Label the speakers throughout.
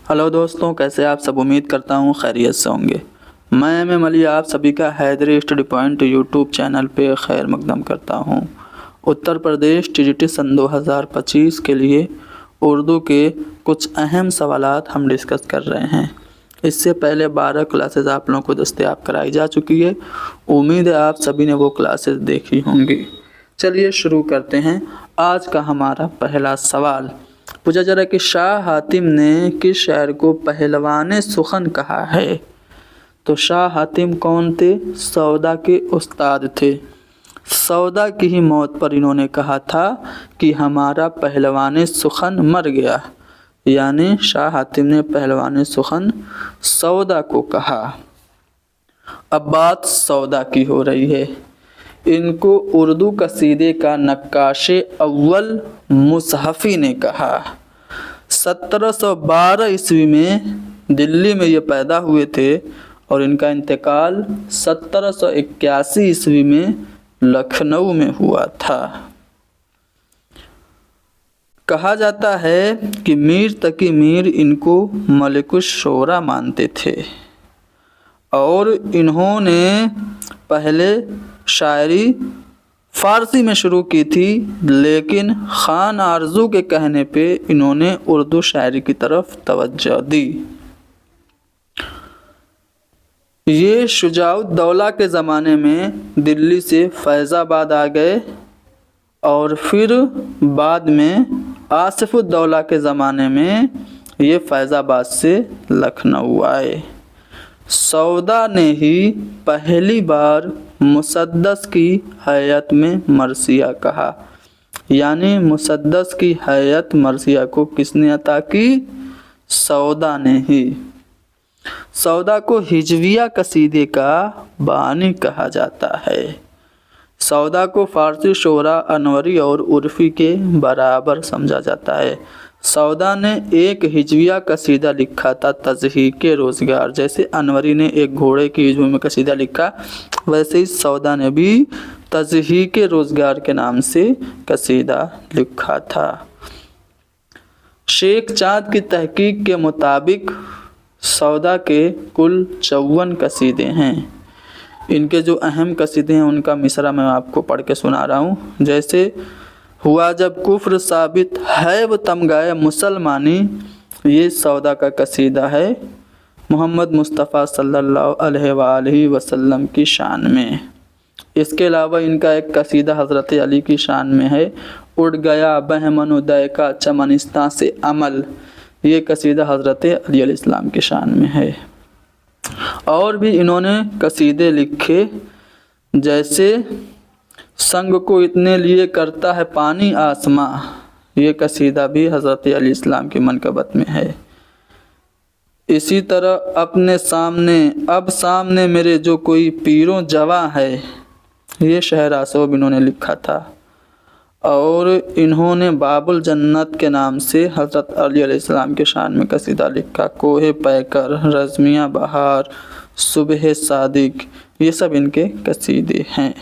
Speaker 1: Hello दोस्तों, कैसे आप सब। उम्मीद करता हूँ खैरियत से होंगे। मैं एम अली आप सभी का Haidari study point YouTube channel पे खैर मकदम करता हूँ। उत्तर प्रदेश टीजीटी सन 2025 के लिए उर्दू के कुछ अहम सवालात हम डिस्कस कर रहे हैं। इससे पहले 12 क्लासेस आप लोगों को दस्तयाब कराई जा चुकी है। उम्मीद है आप सभी ने वो क्लासेस देखी होंगी। चलिए शुरू करते हैं। आज का हमारा पहला सवाल पूछा जा रहा है कि शाह हातिम ने किस शायर को पहलवान सुखन कहा है। तो शाह हातिम कौन थे? सौदा के उस्ताद थे। सौदा की ही मौत पर इन्होंने कहा था कि हमारा पहलवान सुखन मर गया, यानी शाह हातिम ने पहलवान सुखन सौदा को कहा। अब बात सौदा की हो रही है। इनको उर्दू कसीदे का नक्काशे अव्वल मुसहफ़ी ने कहा। 1712 ईस्वी में दिल्ली में ये पैदा हुए थे और इनका इंतकाल 1781 ईस्वी में लखनऊ में हुआ था। कहा जाता है कि मीर तकी मीर इनको मलिकुश शोरा मानते थे और इन्होंने पहले शायरी फ़ारसी में शुरू की थी, लेकिन खान आरज़ू के कहने पे इन्होंने उर्दू शायरी की तरफ तवज्जो दी। ये शुजाउद्दौला के ज़माने में दिल्ली से फैज़ाबाद आ गए और फिर बाद में आसिफुद्दौला के ज़माने में ये फैज़ाबाद से लखनऊ आए। सौदा ने ही पहली बार मुसद्दस की हैयत में मरसिया कहा, यानी मुसद्दस की हैयत मरसिया को किसने अता की? सौदा ने ही। सौदा को हिजविया कसीदे का बानी कहा जाता है। सौदा को फ़ारसी शोरा अनवरी और उर्फ़ी के बराबर समझा जाता है। सौदा ने एक हिजविया कसीदा लिखा था, तज़हीक रोज़गार। जैसे अनवरी ने एक घोड़े की हिजवी में कसीदा लिखा, वैसे ही सौदा ने भी तज़हीक रोज़गार के नाम से कसीदा लिखा था। शेख चाँद की तहकीक के मुताबिक सौदा के कुल 54 कसीदे हैं। इनके जो अहम कसीदे हैं उनका मिसरा मैं आपको पढ़ के सुना रहा हूँ। जैसे हुआ जब कुफ्र साबित है वो तमगाए मुसलमानी, ये सौदा का कसीदा है मोहम्मद मुस्तफ़ा सल्लल्लाहु अलैहि वसल्लम की शान में। इसके अलावा इनका एक कसीदा हज़रत अली की शान में है, उड़ गया बहमन उदय का चमनिस्तां से अमल। ये कसीदा हज़रत अली अलैहिस्सलाम की शान में है। और भी इन्होंने कसीदे लिखे, जैसे संग को इतने लिए करता है पानी आसमां। ये कसीदा भी हज़रत अली इस्लाम की मनकबत में है। इसी तरह अपने सामने अब सामने मेरे जो कोई पीरों जवा है, ये शहर आसोब इन्होंने लिखा था। और इन्होंने बाबुल जन्नत के नाम से हज़रत अली अलैहिस्सलाम के शान में कसीदा लिखा। कोहे पैकर, रज़मिया बहार, सुबह सादिक, ये सब इनके कसीदे हैं।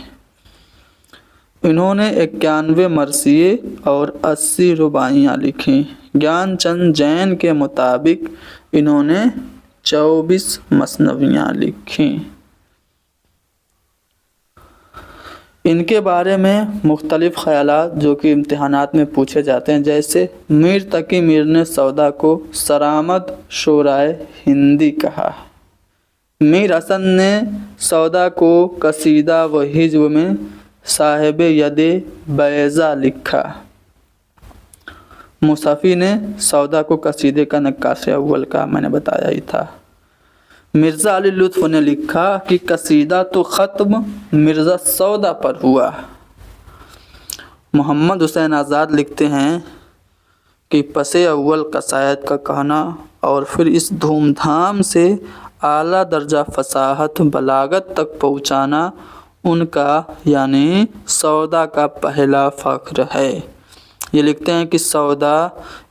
Speaker 1: इन्होंने 91 मरसिए और 80 रुबाइयाँ लिखी। ज्ञानचंद जैन के मुताबिक इन्होंने 24 मसनवियाँ लिखी। इनके बारे में मुख्तलिफ ख़यालात जो कि इम्तिहानात में पूछे जाते हैं, जैसे मीर तकी मीर ने सौदा को सरामद शोराए हिंदी कहा। मीर हसन ने सौदा को कसीदा व हिज्व में साहिब यदे बैज़ा लिखा। मुसफ़ी ने सौदा को कसीदे का नक्काशे अव्वल का मैंने बताया ही था। मिर्ज़ा अली लुत्फ़ ने लिखा कि कसीदा तो ख़त्म मिर्ज़ा सौदा पर हुआ। मोहम्मद हुसैन आज़ाद लिखते हैं कि पसे अव्वल कसायद का कहना और फिर इस धूमधाम से आला दर्जा फसाहत बलागत तक पहुँचाना उनका यानी सौदा का पहला फ़ख्र है। ये लिखते हैं कि सौदा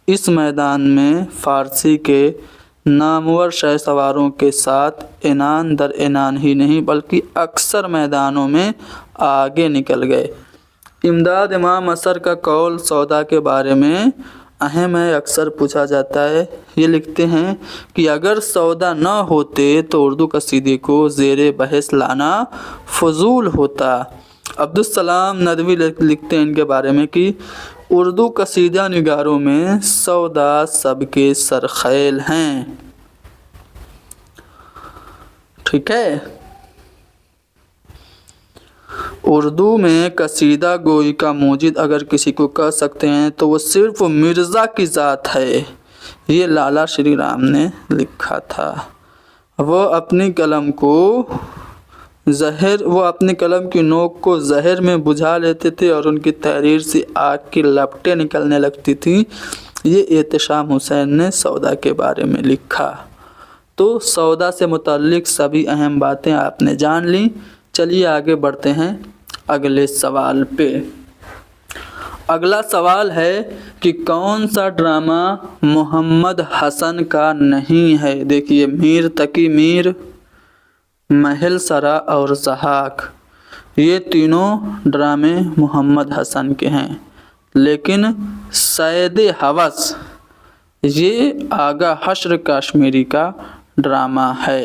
Speaker 1: इस मैदान में फ़ारसी के नामवर शहसवारों के साथ इनान दर इनान ही नहीं बल्कि अक्सर मैदानों में आगे निकल गए। इमदाद इमाम असर का कौल सौदा के बारे में अहम है, अक्सर पूछा जाता है। ये लिखते हैं कि अगर सौदा न होते तो उर्दू कसीदे को ज़ेरे बहस लाना फजूल होता। अब्दुल सलाम नदवी लिखते हैं इनके बारे में कि उर्दू कसीदा निगारों में सौदा सबके सरखैल हैं। ठीक है, उर्दू में कसीदा गोई का मूजिद अगर किसी को कह सकते हैं तो वो सिर्फ मिर्ज़ा की ज़ात है। ये लाला श्री राम ने लिखा था। वो अपनी कलम की नोक को जहर में बुझा लेते थे और उनकी तहरीर से आग की लपटें निकलने लगती थीं। ये एहतशाम हुसैन ने सौदा के बारे में लिखा। तो सौदा से मुतल्लिक सभी अहम बातें आपने जान ली। चलिए आगे बढ़ते हैं अगले सवाल पे। अगला सवाल है कि कौन सा ड्रामा मोहम्मद हसन का नहीं है। देखिए, मीर तकी मीर, महल सरा और ज़हाक, ये तीनों ड्रामे मोहम्मद हसन के हैं, लेकिन सैद हवस ये आगा हश्र कश्मीरी का ड्रामा है।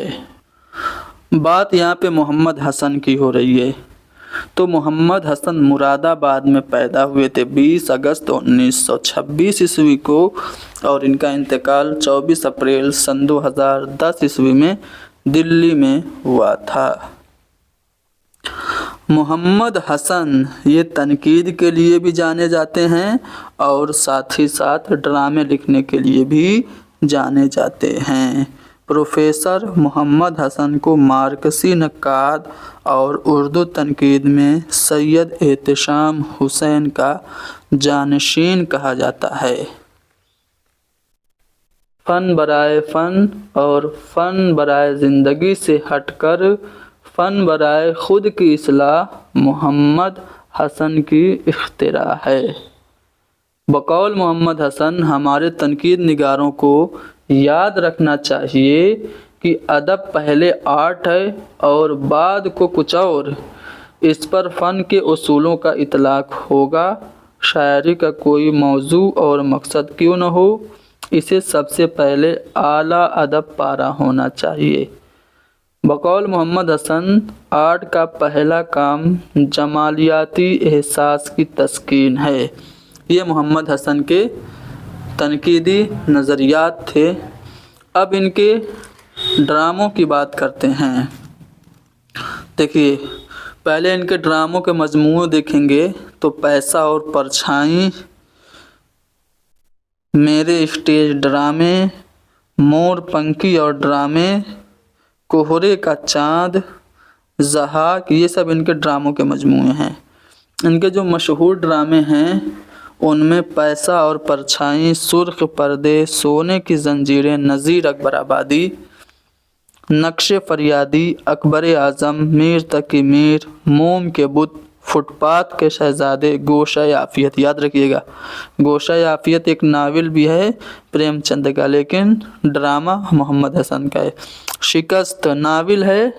Speaker 1: बात यहाँ पे मोहम्मद हसन की हो रही है। तो मोहम्मद हसन मुरादाबाद में पैदा हुए थे 20 अगस्त 1926 ईस्वी को और इनका इंतकाल 24 अप्रैल सन 2010 ईस्वी में दिल्ली में हुआ था। मोहम्मद हसन ये तनकीद के लिए भी जाने जाते हैं और साथ ही साथ ड्रामे लिखने के लिए भी जाने जाते हैं। प्रोफेसर मोहम्मद हसन को मार्कसी नक्काद और उर्दू तनकीद में सैयद एहतशाम हुसैन का जानशीन कहा जाता है। फ़न बराए फ़न और फ़न बराए ज़िंदगी से हटकर फ़न बराए ख़ुद की इस्लाह मोहम्मद हसन की इख्तिरा है। बकौल मोहम्मद हसन हमारे तनकीद निगारों को याद रखना चाहिए कि अदब पहले आर्ट है और बाद को कुछ और। इस पर फ़न के उसूलों का इतलाक़ होगा। शायरी का कोई मौजू और मकसद क्यों न हो, इसे सबसे पहले आला अदब पारा होना चाहिए। बकौल मोहम्मद हसन आर्ट का पहला काम जमालियाती एहसास की तस्कीन है। ये मोहम्मद हसन के तनकीदी नज़रियात थे। अब इनके ड्रामों की बात करते हैं। देखिए, पहले इनके ड्रामों के मजमूए देखेंगे तो पैसा और परछाई, मेरे स्टेज ड्रामे, मोर पंखी और ड्रामे, कोहरे का चाँद, ज़हाक, ये सब इनके ड्रामों के मजमूए हैं। इनके जो मशहूर ड्रामे हैं उनमें पैसा और परछाई, सुर्ख पर्दे, सोने की जंजीरें, नज़ीर अकबर आबादी, नक्शे फरियादी, अकबर आज़म, मीर तकी मीर, मोम के बुत, फुटपाथ के शहजादे, गोशा आफियत। याद रखिएगा, गोशा आफियत एक नावल भी है प्रेमचंद का, लेकिन ड्रामा मोहम्मद हसन का है। शिकस्त नावल है,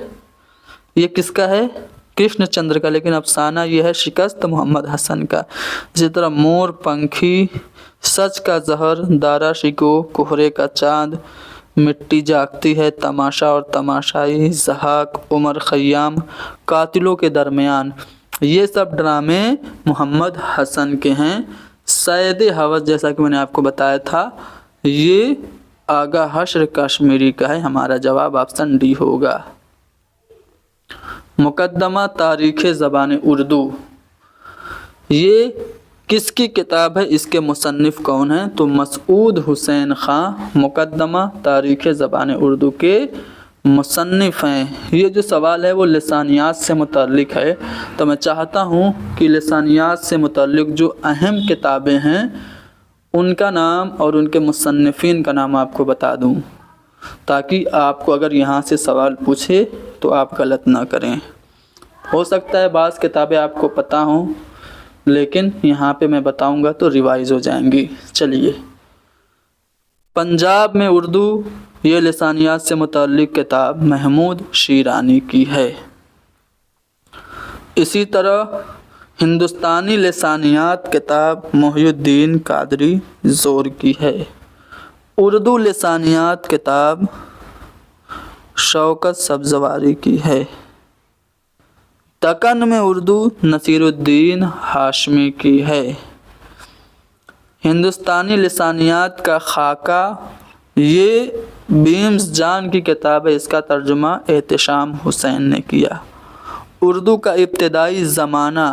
Speaker 1: ये किसका है? कृष्णचंद्र का, लेकिन अफसाना ये है शिकस्त मोहम्मद हसन का। इसी तरह मोर पंखी, सच का जहर, दारा शिको, कोहरे का चाँद, मिट्टी जागती है, तमाशा और तमाशाई, ज़हाक, उमर खयाम, कातिलों के दरमियान, ये सब ड्रामे मोहम्मद हसन के हैं। सैद हवस जैसा कि मैंने आपको बताया था, ये आगा हश्र कश्मीरी का है। हमारा जवाब ऑप्शन डी होगा। मुकद्दमा तारीख़ ज़बान उर्दू, ये किसकी किताब है? इसके मुसन्निफ़ कौन हैं? तो मसऊद हुसैन ख़ां मुकद्दमा तारीख़ ज़बान उर्दू के मुसन्निफ़ हैं। ये जो सवाल है वो लिसानियात से मुतल्लिक़ है, तो मैं चाहता हूँ कि लिसानियात से मुतल्लिक़ जो अहम किताबें हैं उनका नाम और उनके मुसन्निफ़ीन का नाम आपको बता दूँ, ताकि आपको अगर यहाँ से सवाल पूछे तो आप गलत ना करें। हो सकता है बाज़ किताबें आपको पता हों, लेकिन यहाँ पे मैं बताऊँगा तो रिवाइज़ हो जाएंगी। चलिए, पंजाब में उर्दू, ये लिसानियात से मुतल्लिक़ किताब महमूद शीरानी की है। इसी तरह ہندوستانی لسانیات کتاب محی الدین قادری زور کی ہے۔ اردو لسانیات کتاب شوکت سبزواری کی ہے۔ دکن میں اردو نصیر الدین ہاشمی کی ہے۔ ہندوستانی لسانیات کا خاکہ یہ بیمز جان کی کتاب ہے، اس کا ترجمہ احتشام حسین نے کیا۔ اردو کا ابتدائی زمانہ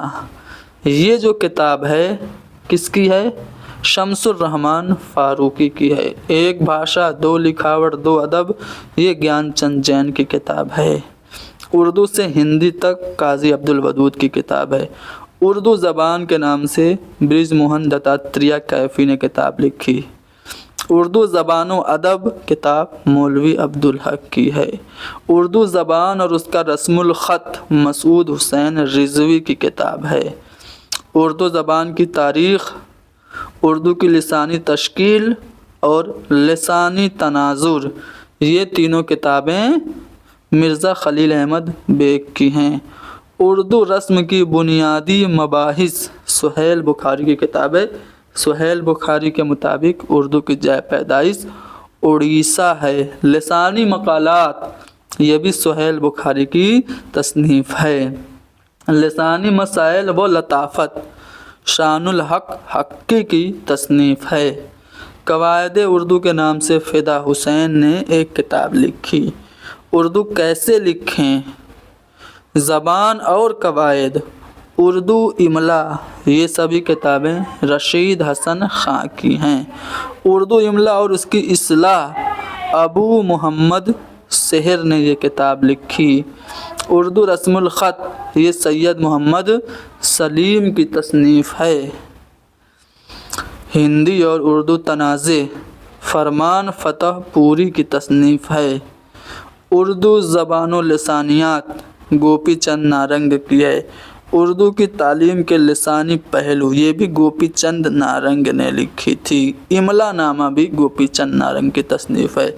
Speaker 1: یہ جو کتاب ہے کس کی ہے؟ شمس الرحمن فاروقی کی ہے۔ ایک بھاشا دو لکھاوٹ دو ادب یہ گیان چند جین کی کتاب ہے۔ اردو سے ہندی تک قاضی عبدالودود کی کتاب ہے۔ اردو زبان کے نام سے برج موہن دتاتریہ کیفی نے کتاب لکھی۔ اردو زبان و ادب کتاب مولوی عبدالحق کی ہے۔ اردو زبان اور اس کا رسم الخط مسعود حسین رضوی کی کتاب ہے۔ اردو زبان کی تاریخ، اردو کی لسانی تشکیل اور لسانی تناظر یہ تینوں کتابیں مرزا خلیل احمد بیگ کی ہیں۔ اردو رسم کی بنیادی مباحث سہیل بخاری کی کتاب ہے۔ سہیل بخاری کے مطابق اردو کی جائے پیدائش اڑیسہ ہے۔ لسانی مقالات یہ بھی سہیل بخاری کی تصنیف ہے۔ لسانی مسائل و لطافت شان الحق حقی کی تصنیف ہے۔ قواعد اردو کے نام سے فدا حسین نے ایک کتاب لکھی۔ اردو کیسے لکھیں، زبان اور قواعد، اردو املا یہ سبھی کتابیں رشید حسن خاں کی ہیں۔ اردو املا اور اس کی اصلاح ابو محمد سحر نے یہ کتاب لکھی۔ اردو رسم الخط یہ سید محمد سلیم کی تصنیف ہے۔ ہندی اور اردو تنازع فرمان فتح پوری کی تصنیف ہے۔ اردو زبان و لسانیات گوپی چند نارنگ کی ہے۔ اردو کی تعلیم کے لسانی پہلو یہ بھی گوپی چند نارنگ نے لکھی تھی۔ املا نامہ بھی گوپی چند نارنگ کی تصنیف ہے۔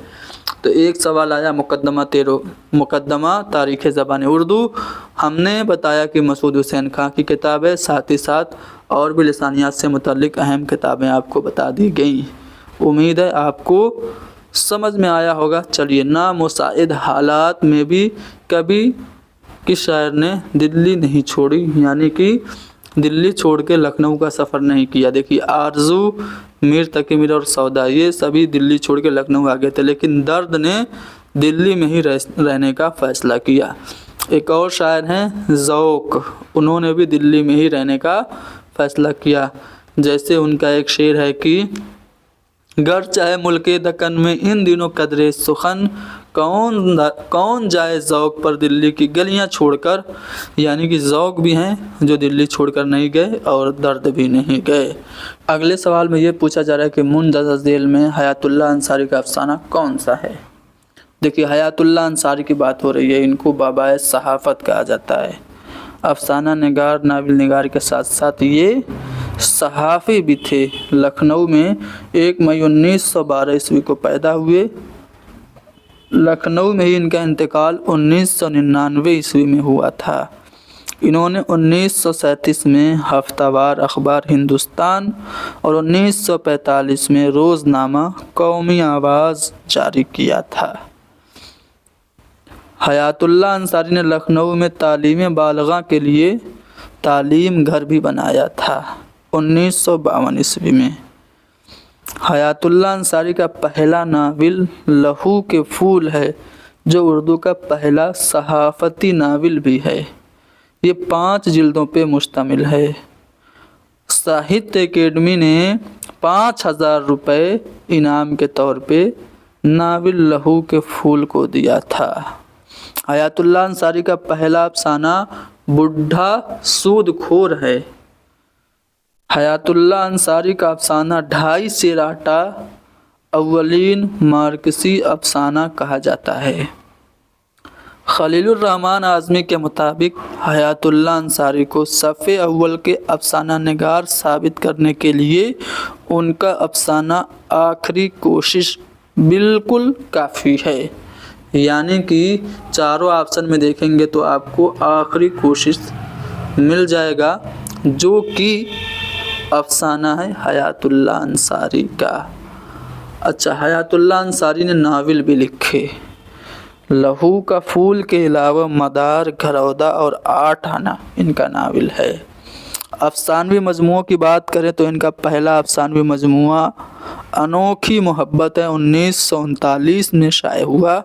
Speaker 1: تو ایک سوال آیا مقدمہ تاریخ زبان اردو، ہم نے بتایا کہ مسعود حسین خاں کی کتاب ہے، ساتھ ہی ساتھ اور بھی لسانیات سے متعلق اہم کتابیں آپ کو بتا دی گئیں۔ امید ہے آپ کو سمجھ میں آیا ہوگا۔ چلیے، نامساعد حالات میں بھی کبھی کس شاعر نے دلی نہیں چھوڑی، یعنی کہ دلی چھوڑ کے لکھنؤ کا سفر نہیں کیا۔ دیکھیے آرزو، میر تقی میر اور سودا یہ سبھی دلی چھوڑ کے لکھنؤ آ گئے تھے، لیکن درد نے دلی میں ہی رہنے کا فیصلہ کیا۔ ایک اور شاعر ہیں ذوق، انہوں نے بھی دلی میں ہی رہنے کا فیصلہ کیا۔ جیسے ان کا ایک شعر ہے کہ گر چاہے ملک دکن میں ان دنوں قدرے سخن، کون جائے ذوق پر دلی کی گلیاں چھوڑ کر، یعنی کہ ذوق بھی ہیں جو دلی چھوڑ کر نہیں گئے اور درد بھی نہیں گئے۔ اگلے سوال میں یہ پوچھا جا رہا ہے کہ مندرجہ ذیل میں حیات اللہ انصاری کا افسانہ کون سا ہے؟ دیکھیے حیات اللہ انصاری کی بات ہو رہی ہے، ان کو بابائے صحافت کہا جاتا ہے۔ افسانہ نگار، ناول نگار کے ساتھ ساتھ یہ صحافی بھی تھے۔ لکھنؤ میں 1 مئی 1912 عیسوی کو پیدا ہوئے۔ لکھنؤ میں ہی ان کا انتقال 1999 عیسوی میں ہوا تھا۔ انہوں نے 1937 میں ہفتہ وار اخبار ہندوستان اور 1945 میں روزنامہ قومی آواز جاری کیا تھا۔ حیات اللہ انصاری نے لکھنؤ میں تعلیم بالغاں کے لیے تعلیم گھر بھی بنایا تھا 1952 عیسوی میں۔ حیات اللہ انصاری کا پہلا ناول لہو کے پھول ہے، جو اردو کا پہلا صحافتی ناول بھی ہے۔ یہ 5 جلدوں پہ مشتمل ہے۔ ساہتیہ اکیڈمی نے 5000 روپے انعام کے طور پہ ناول لہو کے پھول کو دیا تھا۔ حیات اللہ انصاری کا پہلا افسانہ بڈھا سود خور ہے۔ حیات اللہ انصاری کا افسانہ 2.5 سیر آٹا اولین مارکسی افسانہ کہا جاتا ہے۔ خلیل الرحمن اعظمی کے مطابق حیات اللہ انصاری کو صفحے اول کے افسانہ نگار ثابت کرنے کے لیے ان کا افسانہ آخری کوشش بالکل کافی ہے۔ یعنی کہ چاروں آپشن میں دیکھیں گے تو آپ کو آخری کوشش مل جائے گا، جو کہ افسانہ ہے حیات اللہ انصاری کا۔ اچھا، حیات اللہ انصاری نے ناول بھی لکھے۔ لہو کا پھول کے علاوہ مدار، گھرودہ اور 8 آنا ان کا ناول ہے۔ افسانوی مجموعوں کی بات کریں تو ان کا پہلا افسانوی مجموعہ انوکھی محبت ہے، 1939 میں شائع ہوا۔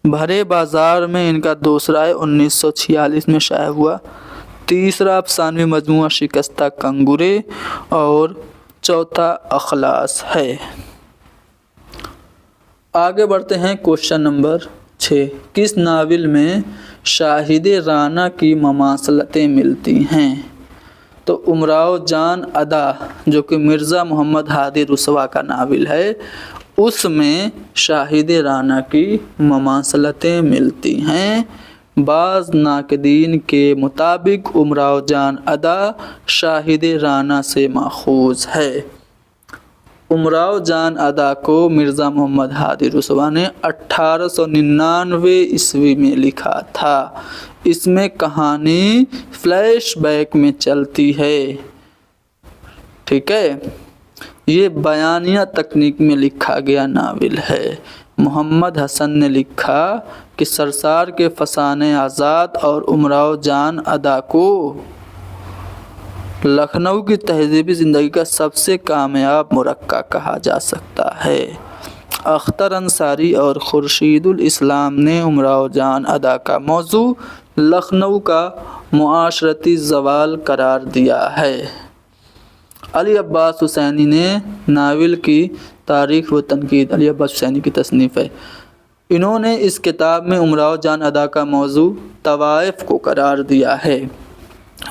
Speaker 1: بھرے بازار میں ان کا دوسرا ہے، 1946 میں شائع ہوا۔ تیسرا افسانوی مجموعہ شکستہ کنگورے اور چوتھا اخلاص ہے۔ آگے بڑھتے ہیں کوشچن نمبر 6۔ کس ناول میں شاہد رانا کی مماثلتیں ملتی ہیں؟ تو امراؤ جان ادا جو کہ مرزا محمد ہادی رسوا کا ناول ہے، اس میں شاہد رانا کی مماثلتیں ملتی ہیں۔ بعض ناقدین کے مطابق امراؤ جان ادا شاہد رانا سے ماخوذ ہے۔ امراؤ جان ادا کو مرزا محمد ہادی رسوا نے 1899 عیسوی میں لکھا تھا۔ اس میں کہانی فلیش بیک میں چلتی ہے، ٹھیک ہے۔ یہ بیانیہ تکنیک میں لکھا گیا ناول ہے۔ محمد حسن نے لکھا کہ سرسار کے فسانے آزاد اور امراؤ جان ادا کو لکھنؤ کی تہذیبی زندگی کا سب سے کامیاب مرقع کہا جا سکتا ہے۔ اختر انصاری اور خورشید الاسلام نے امراؤ جان ادا کا موضوع لکھنؤ کا معاشرتی زوال قرار دیا ہے۔ علی عباس حسینی نے ناول کی تاریخ و تنقید، علی عباس حسینی کی تصنیف ہے، انہوں نے اس کتاب میں امراؤ جان ادا کا موضوع طوائف کو قرار دیا ہے۔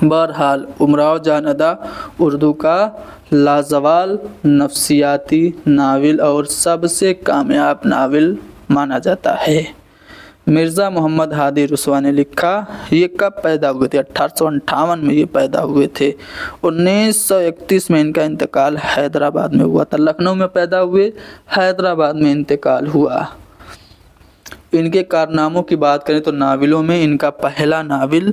Speaker 1: بہرحال امراؤ جان ادا اردو کا لازوال نفسیاتی ناول اور سب سے کامیاب ناول مانا جاتا ہے۔ مرزا محمد ہادی رسوا نے لکھا، یہ کب پیدا ہوئے تھے؟ 1858 میں یہ پیدا ہوئے تھے۔ 1931 میں ان کا انتقال حیدرآباد میں ہوا تھا۔ لکھنؤ میں پیدا ہوئے، حیدرآباد میں انتقال ہوا۔ ان کے کارناموں کی بات کریں تو ناولوں میں ان کا پہلا ناول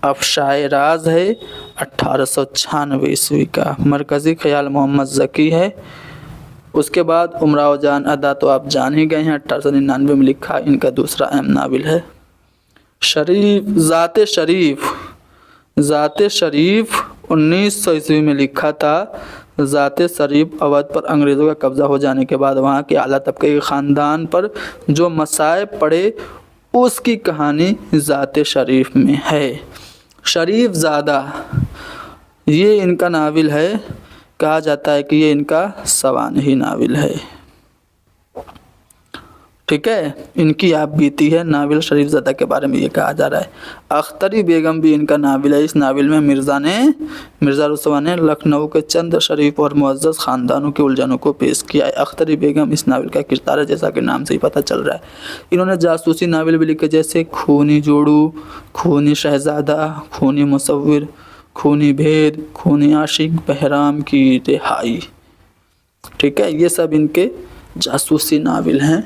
Speaker 1: افشائے راز ہے، 1896 عیسوی کا۔ مرکزی خیال محمد ذکی ہے۔ اس کے بعد امراؤ جان ادا تو آپ جان ہی گئے ہیں، 1899 میں لکھا ان کا دوسرا اہم ناول ہے۔ ذات شریف 1900 عیسوی میں لکھا تھا۔ ذات شریف اودھ پر انگریزوں کا قبضہ ہو جانے کے بعد وہاں کے اعلیٰ طبقے کے خاندان پر جو مصائب پڑے اس کی کہانی ذات شریف میں ہے۔ شریف زادہ یہ ان کا ناول ہے، کہا جاتا ہے کہ یہ ان کا سوانحی ناول ہے، ٹھیک ہے۔ ان کی آپ بیتی ہے ناول شریف زادہ کے بارے میں یہ کہا جا رہا ہے۔ اختری بیگم بھی ان کا ناول ہے۔ اس ناول میں مرزا رسوا نے لکھنؤ کے چند شریف اور معزز خاندانوں کے الجھنوں کو پیش کیا ہے۔ اختری بیگم اس ناول کا کردار ہے، جیسا کہ نام سے ہی پتہ چل رہا ہے۔ انہوں نے جاسوسی ناول بھی لکھے، جیسے خونی جوڑو، خونی شہزادہ، خونی مصور، خونی بھید، خونی عاشق، بہرام کی رہائی، ٹھیک ہے۔ یہ سب ان کے جاسوسی ناول ہیں۔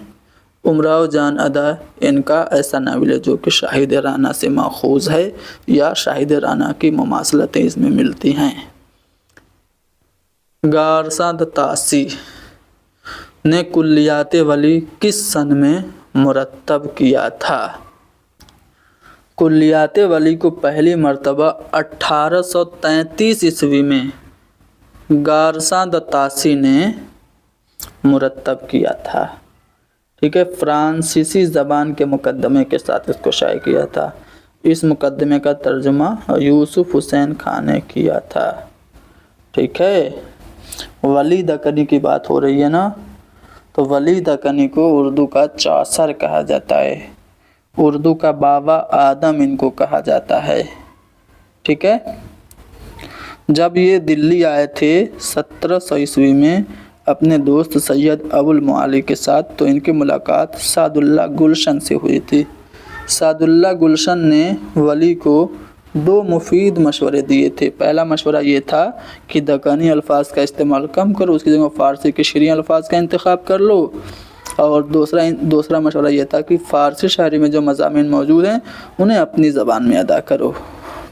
Speaker 1: امراؤ جان ادا ان کا ایسا ناول ہے جو کہ شاہد رانا سے ماخوذ ہے یا شاہد رانا کی مماثلتیں اس میں ملتی ہیں۔ گارساں تاسی نے کلیات ولی کس سن میں مرتب کیا تھا؟ کلیات ولی کو پہلی مرتبہ 1833 عیسوی میں گارساں تاسی نے مرتب کیا تھا، ٹھیک ہے۔ فرانسیسی زبان کے مقدمے کے ساتھ اس کو شائع کیا تھا۔ اس مقدمے کا ترجمہ یوسف حسین خان نے کیا تھا، ٹھیک ہے۔ ولی دکنی کی بات ہو رہی ہے نا، تو ولی دکنی کو اردو کا چاثر کہا جاتا ہے، اردو کا بابا آدم ان کو کہا جاتا ہے، ٹھیک ہے۔ جب یہ دلی آئے تھے 1700 عیسوی میں اپنے دوست سید ابو المعالی کے ساتھ، تو ان کی ملاقات سعد اللہ گلشن سے ہوئی تھی۔ سعد اللہ گلشن نے ولی کو 2 مفید مشورے دیے تھے۔ پہلا مشورہ یہ تھا کہ دکنی الفاظ کا استعمال کم کرو، اس کی جگہ فارسی کے شرعی الفاظ کا انتخاب کر لو، اور دوسرا مشورہ یہ تھا کہ فارسی شاعری میں جو مضامین موجود ہیں انہیں اپنی زبان میں ادا کرو،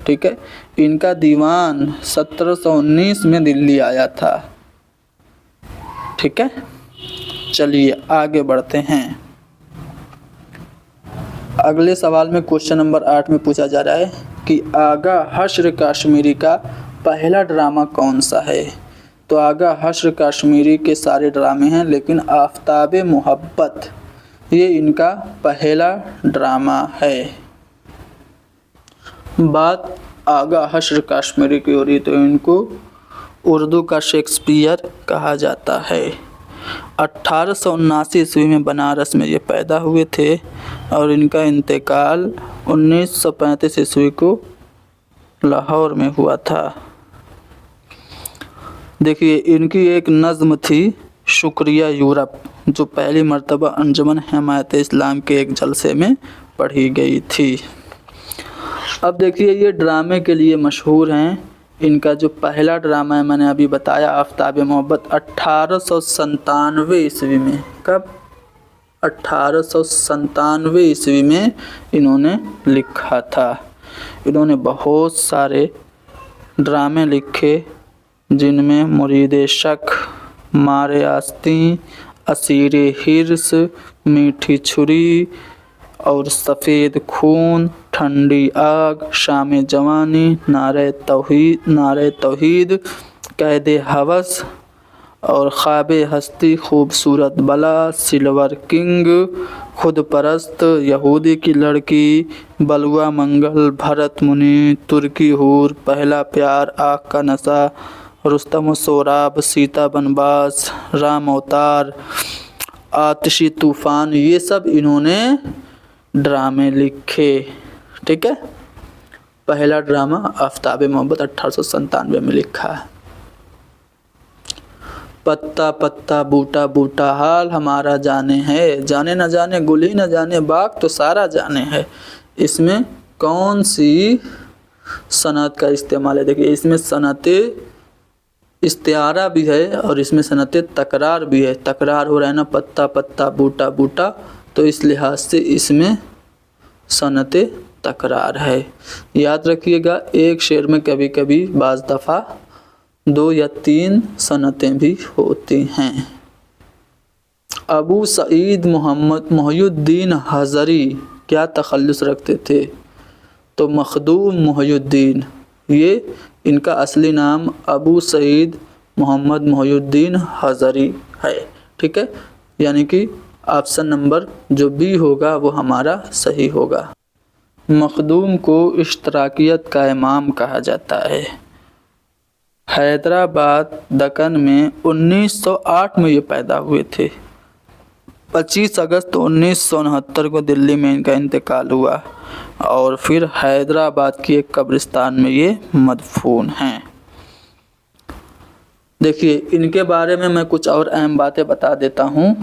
Speaker 1: ٹھیک ہے۔ इनका दीवान 1719 में दिल्ली आया था। ठीक है, चलिए आगे बढ़ते हैं। अगले सवाल में क्वेश्चन नंबर 8 में पूछा जा रहा है कि आगा हश्र कश्मीरी का पहला ड्रामा कौन सा है। तो आगा हश्र कश्मीरी के सारे ड्रामे हैं, लेकिन आफताबे मोहब्बत ये इनका पहला ड्रामा है। बात आगा हश्र कश्मीरी की हो रही, तो इनको उर्दू का शेक्सपियर कहा जाता है। 1879 ईस्वी में बनारस में ये पैदा हुए थे और इनका इंतकाल 1935 ईस्वी को लाहौर में हुआ था। देखिए, इनकी एक नज़्म थी शुक्रिया यूरोप, जो पहली मर्तबा अंजुमन हिमायत इस्लाम के एक जलसे में पढ़ी गई थी। अब देखिए, ये ड्रामे के लिए मशहूर हैं। इनका जो पहला ड्रामा है, मैंने अभी बताया, आफताब मोहब्बत 1897 ईस्वी में, कब? 1897 ईस्वी में इन्होंने लिखा था। इन्होंने बहुत सारे ड्रामे लिखे, जिनमें मुरीद शक, मारे आस्तीं, असीर हिर्स, मीठी छुरी और सफ़ेद खून, ठंडी आग, शाम जवानी, नारे तौहीद, कैद हवस और ख्वाबे हस्ती, खूबसूरत बला, सिल्वर किंग, खुद परस्त, यहूदी की लड़की, बलुआ मंगल, भरत मुनि, तुर्की हूर, पहला प्यार, आग का नशा, रुस्तम सोराब, सीता बनवास, राम अवतार, आतिशी तूफ़ान, ये सब इन्होंने ड्रामे लिखे। ठीक है, पहला ड्रामा आफताब मोहब्बत 1897 में लिखा है। पत्ता पत्ता बूटा बूटा हाल हमारा जाने है, जाने न जाने गुल ही न जाने बाग तो सारा जाने है। इसमें कौन सी सनत का इस्तेमाल है? देखिए, इसमें सनत इस्तिआरा भी है और इसमें सनत तकरार भी है। तकरार हो रहा है ना, पत्ता पत्ता बूटा बूटा, तो इस लिहाज से इसमें सनत तकरार है। याद रखिएगा, एक शेर में कभी कभी बाज़ दफ़ा 2 या 3 सनतें भी होती हैं। अबू सईद मोहम्मद मोहिउद्दीन हज़री क्या तखल्लुस रखते थे? तो मखदूम मोहिउद्दीन, ये इनका असली नाम अबू सईद मोहम्मद मोहिउद्दीन हज़री है। ठीक है, यानी कि ऑप्शन नंबर जो बी होगा वो हमारा सही होगा। मखदूम को इश्तराकियत का इमाम कहा जाता है। हैदराबाद दक्कन में 1908 में ये पैदा हुए थे। 25 अगस्त 1969 को दिल्ली में इनका इंतकाल हुआ और फिर हैदराबाद की एक कब्रिस्तान में ये मदफून हैं। देखिए, इनके बारे में मैं कुछ और अहम बातें बता देता हूँ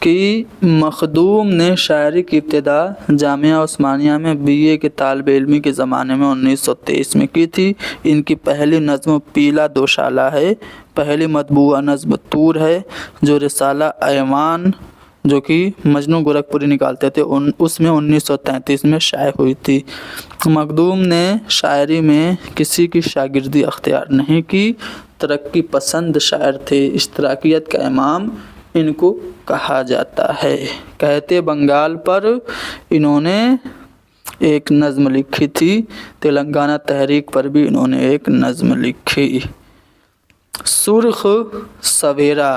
Speaker 1: कि मखदूम ने शायरी की इब्तिदा जामिया उस्मानिया में बीए के तालिब इल्मी के ज़माने में 1923 में की थी। इनकी पहली नज़्म पीला दोशाला है, पहली मतबूआ नज़्म तूर है, जो रिसाला ऐवान जो कि मजनू गोरखपुरी निकालते थे उसमें 1933 में शाये हुई थी। मखदूम ने शायरी में किसी की शागिर्दी अख्तियार नहीं की, तरक्की पसंद शायर थे। इश्तराकियत का इमाम इनको कहा जाता है। कहते बंगाल पर इन्होंने एक नज़्म लिखी थी। तेलंगाना तहरीक पर भी इन्होंने एक नज़्म लिखी। सुर्ख सवेरा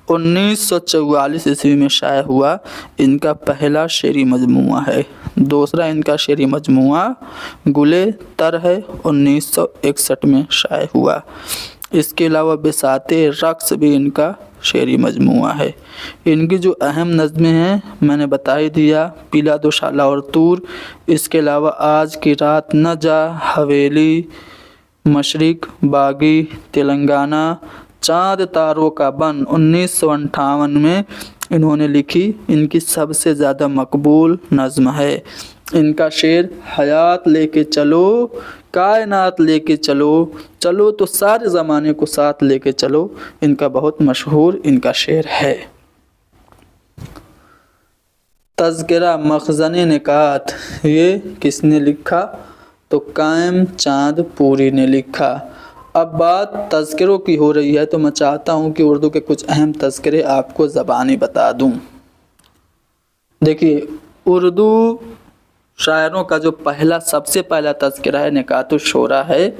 Speaker 1: 1944 ईस्वी में शाये हुआ। इनका पहला शेरी मजमुआ है। दूसरा इनका शेरी मजमुआ गुले तर है, 1961 में शाये हुआ। इसके अलावा बिसाते रक्स भी इनका शेरी मजमुआ है। इनकी जो अहम नज़्में हैं मैंने बता ही दिया, पीला दोशाला और तूर। इसके अलावा आज की रात न जा, हवेली, मशरिक, बागी, तेलंगाना, चाँद तारों का बन 1958 में इन्होंने लिखी। इनकी सबसे ज़्यादा मकबूल नज़्म है। इनका शेर हयात लेके चलो, कायनात लेके चलो, चलो तो सारे ज़माने को साथ लेके चलो, इनका बहुत मशहूर इनका शेर है। तज़किरा मखज़न निकात, ये किसने लिखा? तो कायम चाँद पूरी ने लिखा। अब बात तज़किरों की हो रही है तो मैं चाहता हूँ कि उर्दू के कुछ अहम तज़किरे आपको ज़बानी बता दूँ। देखिए, उर्दू शायरों का जो सबसे पहला तज़किरा है निकातुश शोरा है,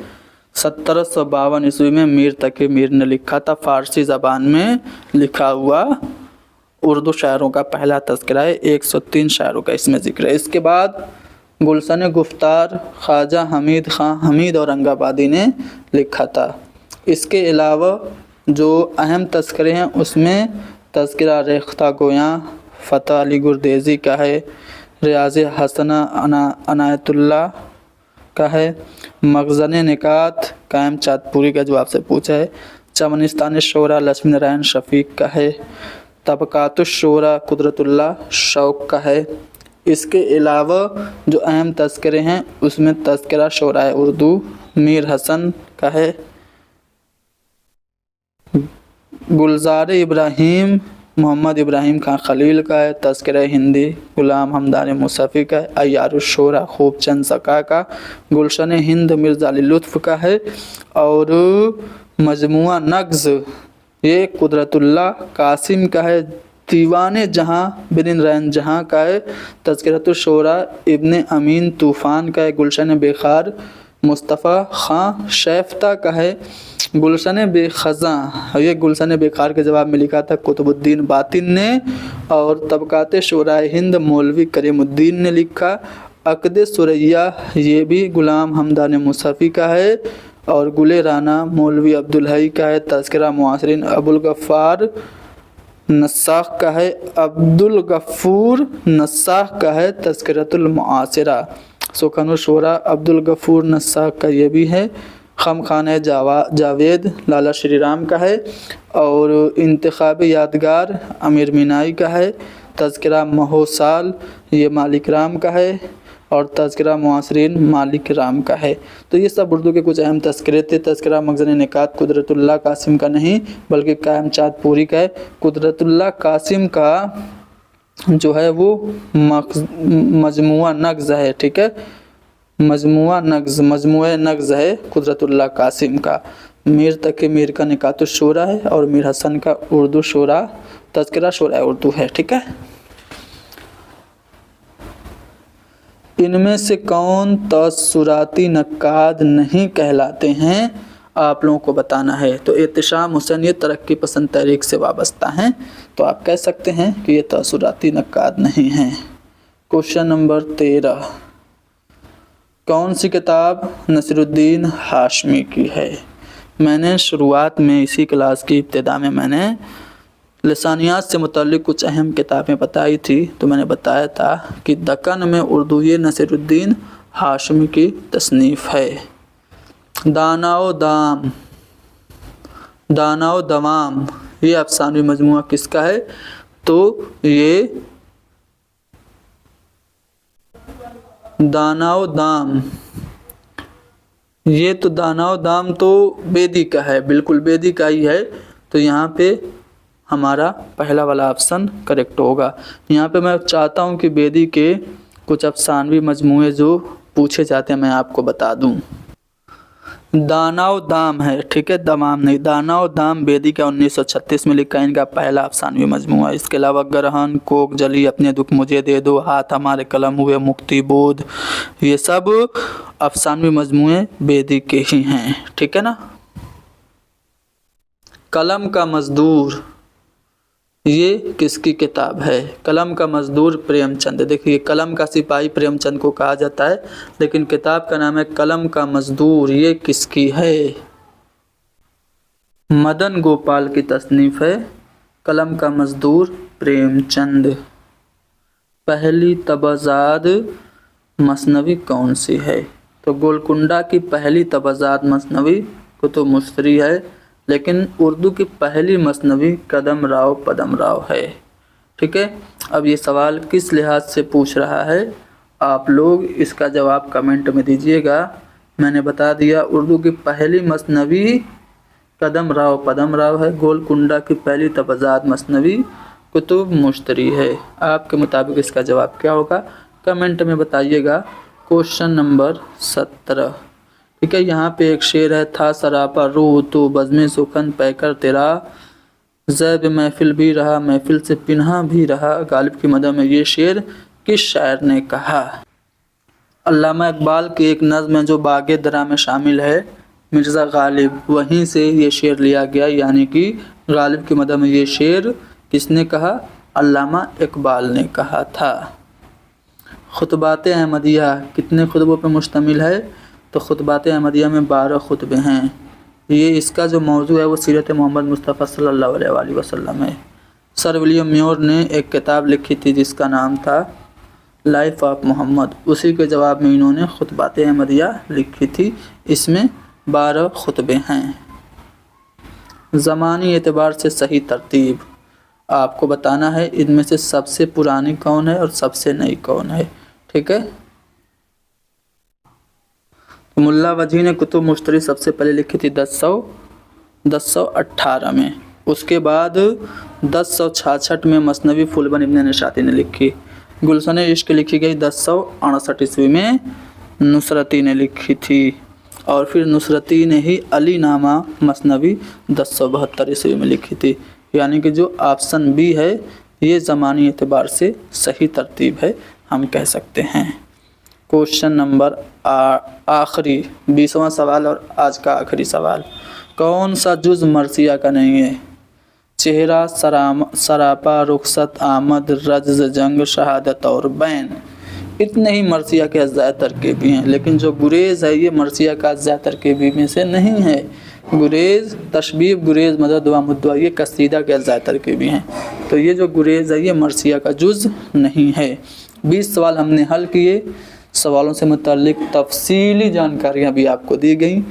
Speaker 1: 1752 ईस्वी में मीर तकी मीर ने लिखा था। फ़ारसी ज़बान में लिखा हुआ उर्दू शायरों का पहला तज़किरा है। 103 शायरों का इसमें ज़िक्र है। इसके बाद गुलशन गुफ्तार ख्वाजा हमीद ख़ां हमीद औरंगाबादी ने लिखा था। इसके अलावा जो अहम तज़किरे हैं उसमें तज़किरा रेख्ता गोयां फ़तह अली गुरदेज़ी का है, रियाज़ हसना अनायतुल्लाह का है, मखज़न निकात कायम चाँदपुरी का जो आपसे पूछा है, चमनिस्तान शोरा लक्ष्मी नारायण शफ़ीक का है, तबक़ातुश शोरा कुदरतुल्लाह शौक़ का है। इसके अलावा जो अहम तज़किरे हैं उसमें तज़किरा शोरा उर्दू मीर हसन का है, गुलज़ार इब्राहीम मोहम्मद इब्राहीम खां खलील का है, तज़किरा हिंदी गुलाम हमदान मुसफ़ी का है, अय्यारुश शोरा खूब चंद सका का, गुलशन हिंद मिर्ज़ा अली लुत्फ़ का है, और मजमुआ नग़्ज़ ये कुदरतुल्लाह कासिम का है, दीवाने जहाँ बिन रैन जहाँ का है, तज़किरतुश शोरा इब्ने अमीन तूफ़ान का है, गुलशन बेखार मुस्तफ़ा ख़ां शैफ्ता का है, गुलशन बेख़ज़ां ये गुलशन बेखार के जवाब में लिखा था कुतुबुद्दीन बातिन ने, और तबक़ात शोराए हिंद मौलवी करीमुद्दीन ने लिखा। अक़द सुरैया ये भी गुलाम हमदान मुसफ़ी का है, और गुले राना मौलवी अब्दुल हई का है, तज़किरा मुआसिरीन अबुल गफ़्फ़ार नस्साख़ का है, अब्दुल गफ़ूर नस्साख़ का है, तज़किरतुल मुआसिरा सुख़नुश शोरा अब्दुल गफ़ूर नस्साख़ का ये भी है, खमख़ाने जावेद लाला श्री राम का है, और इंतखाबी यादगार अमीर मीनाई का है, तज़किरा महोसाल ये मालिक राम का है, और तज़किरा मुआसिरीन मालिक राम का है। तो ये सब उर्दू के कुछ अहम तज़किरे थे। तज़किरा मखज़न निकात कुदरतुल्लाह कासिम का नहीं बल्कि कायम चाँदपुरी का है। कुदरतुल्लाह कासिम का जो है वो मजमुआ नग़्ज़ है, ठीक है, मजमुआ नग़्ज़ है कुदरतुल्लाह कासिम का। मीर तकी मीर का निकातुश शोरा है, और मीर हसन का उर्दू शोरा तज़किरा शोरा उर्दू है, ठीक है। इनमें से कौन तअस्सुराती नक्काद नहीं कहलाते हैं आप लोगों को बताना है। तो एहतिशाम हुसैन ये तरक्की पसंद तहरीक से वाबस्ता हैं, तो आप कह सकते हैं कि ये तअस्सुराती नक्काद नहीं हैं। क्वेश्चन नंबर 13, कौन सी किताब नसीरुद्दीन हाशमी की है। मैंने शुरुआत में इसी क्लास की इब्तिदा में मैंने लिसानियात से मुतल्लिक़ कुछ अहम किताबें बताई थी। तो मैंने बताया था कि दक्कन में उर्दू ये नसीरुद्दीन हाशमी की तसनीफ़ है। दानाओ दवाम ये अफ़सानवी मजमुआ किसका है। तो ये दानाओ दाम ये तो दानाओ दाम तो बेदी का है, बिल्कुल बेदी का ही है। तो यहाँ पे हमारा पहला वाला ऑप्शन करेक्ट होगा। यहाँ पे मैं चाहता हूँ कि बेदी के कुछ अफ़सानवी मजमूए जो पूछे जाते हैं मैं आपको बता दूँ। दानाओ दाम है, ठीक है, दमाम नहीं। दानाओ दाम बेदी का 1936 में लिखा है, इनका पहला अफ़सानवी मजमूआ। इसके अलावा गरहन, कोक जली, अपने दुख मुझे दे दो, हाथ हमारे कलम हुए, मुक्ति बोध, ये सब अफ़सानवी मजमूए बेदी के ही हैं, ठीक है ना। कलम का मज़दूर ये किसकी किताब है। कलम का मज़दूर प्रेमचंद। देखिए, कलम का सिपाही प्रेमचंद को कहा जाता है, लेकिन किताब का नाम है कलम का मज़दूर। ये किसकी है। मदन गोपाल की तसनीफ़ है कलम का मज़दूर प्रेमचंद। पहली तबज़ाद मसनवी कौन सी है। तो गोलकुंडा की पहली तबज़ाद मसनवी कुतुब मुस्री है, लेकिन उर्दू की पहली मसनवी कदम राव है, ठीक है। अब ये सवाल किस लिहाज से पूछ रहा है आप लोग इसका जवाब कमेंट में दीजिएगा। मैंने बता दिया, उर्दू की पहली मसनवी कदम राव है, गोलकुंडा की पहली तबज़ाद मसनवी कुतुब मुश्तरी है। आपके मुताबिक इसका जवाब क्या होगा कमेंट में बताइएगा। Question number 17। ठीक है, यहाँ पे एक शेर है, था सरापा रूह तो बज़्म सुखन पैकर तेरा, ज़ैब महफिल भी रहा महफिल से पिन्हा भी रहा, गालिब की मदद में। ये शेर किस शायर ने कहा? अल्लामा इकबाल की एक नज़्म है जो बाग़े दरा में शामिल है, मिर्ज़ा गालिब, वहीं से ये शेर लिया गया, यानी कि गालिब की मदद में ये शेर किसने कहा? अल्लामा इकबाल ने कहा था। खुतबात अहमदिया कितने खुतबों पर मुश्तमिल है? तो खुतबात अहमदिया में 12 खुतबे हैं। ये इसका जो मौजू है वो सीरत मोहम्मद मुस्तफ़ा सल्लल्लाहु अलैहि वसल्लम है। सर विलियम म्योर ने एक किताब लिखी थी जिसका नाम था लाइफ ऑफ मोहम्मद, उसी के जवाब में इन्होंने खुतबात अहमदिया लिखी थी। इसमें 12 खुतबे हैं। ज़मानी एतबार से सही तरतीब आपको बताना है, इनमें से सबसे पुरानी कौन है और सबसे नई कौन है। ठीक है, तो मुल्ला वजी ने कुतुब मुश्तरी सबसे पहले लिखी थी 1018 में। उसके बाद 1066 में मसनवी फुलबन इब्न निशाती ने लिखी। गुलशन इश्क लिखी गई 1068 ईस्वी में, नुसरती ने लिखी थी। और फिर नुसरती ने ही अली नामा मसनवी 1072 ईस्वी में लिखी थी। यानी कि जो ऑप्शन बी है ये ज़मानी एतबार से सही तरतीब है, हम कह सकते हैं। क्वेश्चन नंबर आखिरी 20वां सवाल और आज का आखिरी सवाल, कौन सा जुज़ मरसिया का नहीं है? चेहरा, सरापा, रुखसत, आमद, रज्ज़, जंग, शहादत और बैन, इतने ही मरसिया के अज़्ज़ाए तरकीबी हैं। लेकिन जो गुरेज़ है ये मरसिया का अज़्ज़ाए तरकीबी में से नहीं है। गुरेज़, तशबीब, गुरेज़, मदद व मुद्दा ये कसीदा के अज़्ज़ाए तरकीबी हैं। तो ये जो गुरेज़ है ये मरसिया का जुज़ नहीं है। 20 सवाल हमने हल किए, सवालों से मुताल्लिक तफसीली जानकारियाँ भी आपको दी गई।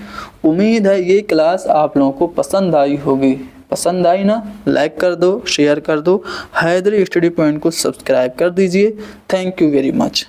Speaker 1: उम्मीद है ये क्लास आप लोगों को पसंद आई होगी। पसंद आई ना? लाइक कर दो, शेयर कर दो, हैदरी स्टडी पॉइंट को सब्सक्राइब कर दीजिए। Thank you very much.